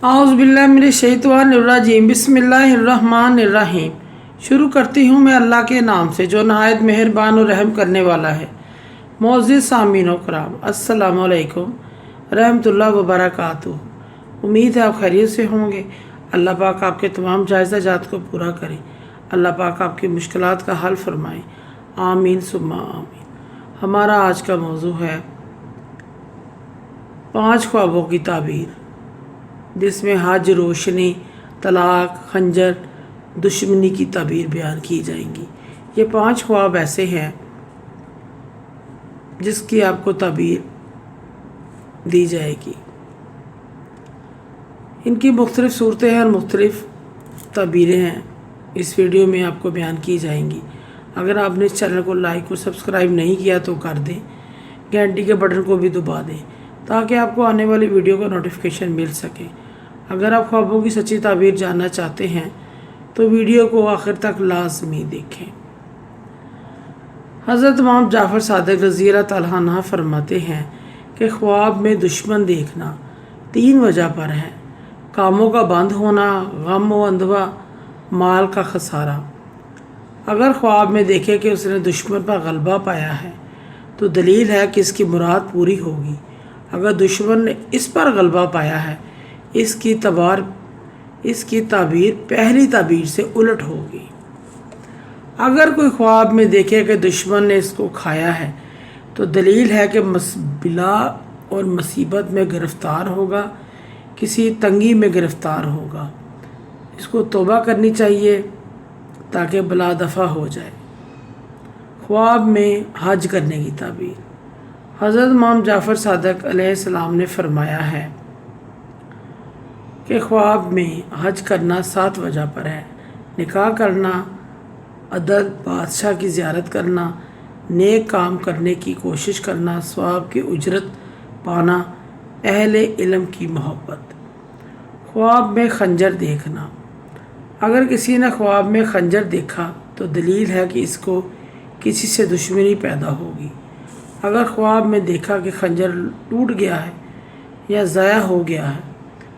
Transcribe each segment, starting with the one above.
औज़ुबिल्लाहिमिनश्शैतानिर्रजीम बिस्मिल्लाहिर्रहमानिर्रहीम। शुरू करती हूँ मैं अल्लाह के नाम से जो नहायत मेहरबान और रहम करने वाला है। मोअज़्ज़िज़ सामीन व कराम, अस्सलामु अलैकुम रहमतुल्लाहि व बरकातुहू। उम्मीद है आप खैरियत से होंगे। अल्लाह पाक आपके तमाम जायज़ जात को पूरा करे। अल्लाह पाक आपकी मुश्किलात का हल फरमाए। आमीन सुम्मा आमीन। हमारा आज का मौजू है 5 ख्वाबों की ताबीर, जिसमें हज, रोशनी, तलाक, खंजर, दुश्मनी की ताबीर बयान की जाएंगी। ये 5 ख्वाब ऐसे हैं जिसकी आपको ताबीर दी जाएगी। इनकी मुख्तलिफ़ सूरतें हैं और मुख्तलिफ़ ताबीरें हैं, इस वीडियो में आपको बयान की जाएंगी। अगर आपने इस चैनल को लाइक और सब्सक्राइब नहीं किया तो कर दें, घंटी के बटन को भी दबा दें ताकि आपको आने वाली वीडियो का नोटिफिकेशन मिल सके। अगर आप ख्वाबों की सच्ची ताबीर जानना चाहते हैं तो वीडियो को आखिर तक लाजमी देखें। हज़रत इमाम जाफ़र सादिक़ रज़ी अल्लाह तआला अन्हु फरमाते हैं कि ख्वाब में दुश्मन देखना 3 वजह पर है: कामों का बंद होना, गम व अंधवा, माल का खसारा। अगर ख्वाब में देखे कि उसने दुश्मन पर गलबा पाया है तो दलील है कि इसकी मुराद पूरी होगी। अगर दुश्मन ने इस पर गलबा पाया है, इसकी ताबीर पहली ताबीर से उलट होगी। अगर कोई ख्वाब में देखे कि दुश्मन ने इसको खाया है तो दलील है कि मसबिला और मुसीबत में गिरफ़्तार होगा, किसी तंगी में गिरफ़्तार होगा। इसको तौबा करनी चाहिए ताकि बला दफ़ा हो जाए। ख्वाब में हज करने की ताबीर। हज़रत इमाम जाफ़र सादिक़ अलैहिस्सलाम ने फरमाया है कि ख्वाब में हज करना 7 वजह पर है: निकाह करना, अदद बादशाह की ज़ियारत करना, नेक काम करने की कोशिश करना, सवाब की उजरत पाना, अहले इल्म की मोहब्बत। ख्वाब में खंजर देखना। अगर किसी ने ख्वाब में खंजर देखा तो दलील है कि इसको किसी से दुश्मनी पैदा होगी। अगर ख्वाब में देखा कि खंजर टूट गया है या ज़ाया हो गया है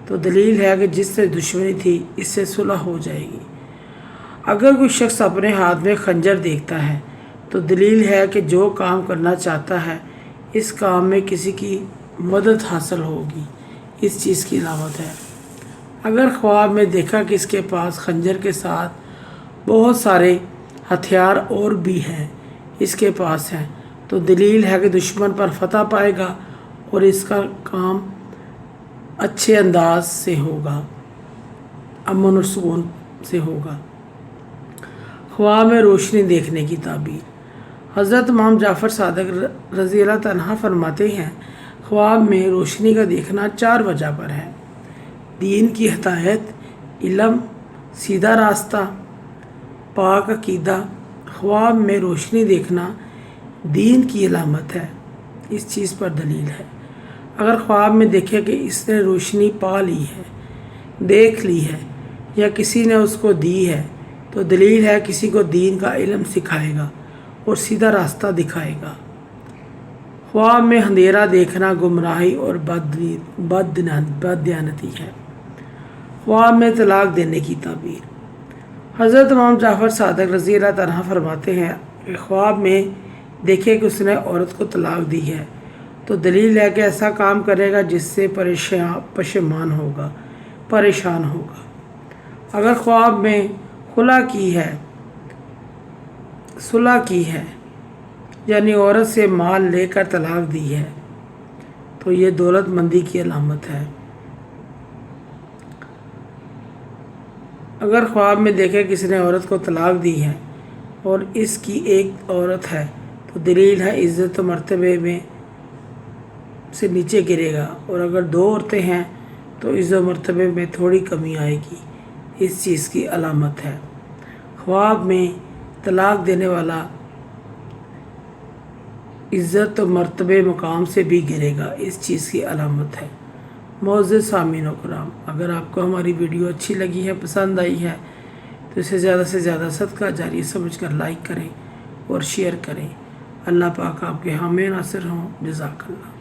तो दलील है कि जिससे दुश्मनी थी इससे सुलह हो जाएगी। अगर कोई शख्स अपने हाथ में खंजर देखता है तो दलील है कि जो काम करना चाहता है इस काम में किसी की मदद हासिल होगी, इस चीज़ की अलामत है। अगर ख्वाब में देखा कि इसके पास खंजर के साथ बहुत सारे हथियार और भी हैं, इसके पास हैं, तो दलील है कि दुश्मन पर फतह पाएगा और इसका काम अच्छे अंदाज से होगा, अमन और सुकून से होगा। ख्वाब में रोशनी देखने की ताबीर। हज़रत इमाम जाफ़र सादिक़ रज़ी अल्लाह तआला अन्हु फरमाते हैं, ख्वाब में रोशनी का देखना 4 वजह पर है: दीन की हिदायत, इल्म, सीधा रास्ता, पाक अकीदा। ख्वाब में रोशनी देखना दीन की अलामत है, इस चीज़ पर दलील है। अगर ख्वाब में देखे कि इसने रोशनी पा ली है, देख ली है या किसी ने उसको दी है तो दलील है किसी को दीन का इल्म सिखाएगा और सीधा रास्ता दिखाएगा। ख्वाब में अंधेरा देखना गुमराही और बददियानती है। ख्वाब में तलाक देने की ताबीर। हज़रत इमाम जाफ़र सादिक़ रज़ी अल्लाह तआला अन्हु फरमाते हैं कि ख्वाब में देखे कि उसने औरत को तलाक दी है तो दलील है कि ऐसा काम करेगा जिससे परेशान होगा। अगर ख्वाब में सुलह की है यानी औरत से माल लेकर तलाक दी है तो ये दौलतमंदी की अलामत है। अगर ख्वाब में देखे किसी ने औरत को तलाक दी है और इसकी एक औरत है तो दलील है इज़्ज़त मर्तबे में से नीचे गिरेगा, और अगर 2 औरतें हैं तो इज़्ज़त मर्तबे में थोड़ी कमी आएगी, इस चीज़ की अलामत है। ख्वाब में तलाक देने वाला इज़्ज़त मर्तबे मकाम से भी गिरेगा, इस चीज़ की अलामत है। मोअज़्ज़िज़ सामीन व कराम, अगर आपको हमारी वीडियो अच्छी लगी है, पसंद आई है तो इसे ज़्यादा से ज़्यादा सदका जारी समझकर लाइक करें और शेयर करें। अल्लाह पाक आपके हामी नासिर हों। जज़ाकल्लाह।